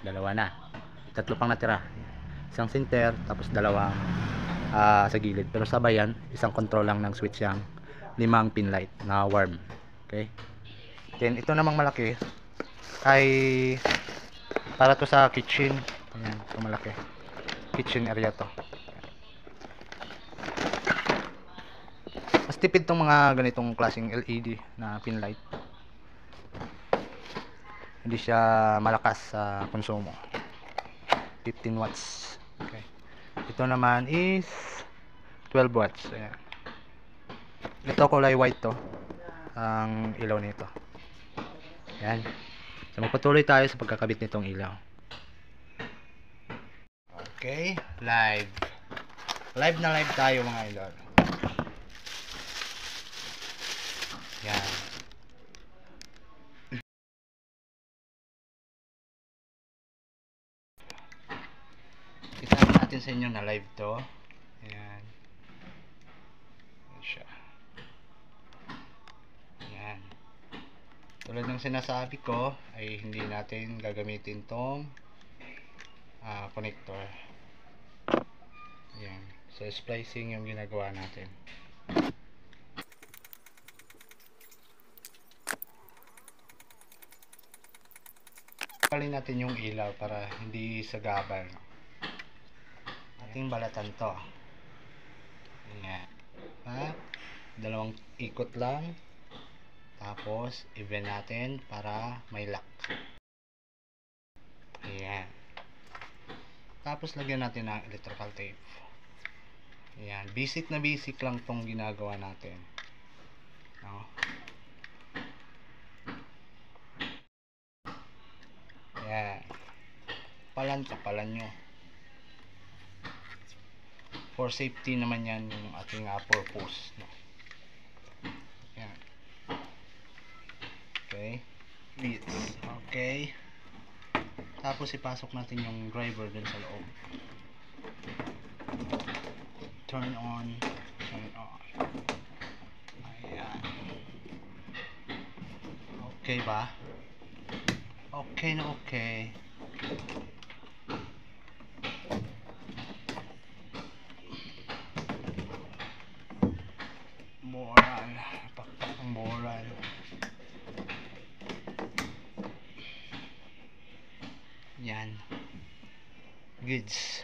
dalawa na. Tatlo pang natira. Isang center, tapos dalawang sa gilid. Pero sabay yan, isang control lang ng switch yang 5 pin light na worm. Okay. Then ito namang malaki ay para to sa kitchen. Ayan, ito malaki. Kitchen area to. Mas tipid tong mga ganitong klaseng LED na pin light. Hindi siya malakas sa konsumo. 15 watts. Okay. Ito naman is 12 watts. Ayan. Ito kulay white to. Ang ilaw nito. Ayan. So magpatuloy tayo sa pagkakabit nitong ilaw. Okay, live. Live na live tayo mga idol. Yan. Itahin natin sa inyo na live to. Ayan. Ayan siya. Ayan. Tulad ng sinasabi ko, ay hindi natin gagamitin tong connector. Ayan. So, splicing yung ginagawa natin. Palin natin yung ilaw para hindi sagabal. Ating balatan to. Ayan. Ha? Dalawang ikot lang. Tapos, even natin para may lock. Ayan. Tapos, lagyan natin ng electrical tape. Ayan. Basic na basic lang tong ginagawa natin. No? Ayan. Kapalan nyo. For safety naman yan yung ating purpose. No? Ayan. Okay. Okay. Tapos ipasok natin yung driver dun sa loob. Turn on. Turn on. Ayan. Okay ba? Okay na okay. Moral. Pakpak ang moral. Yan. Goods.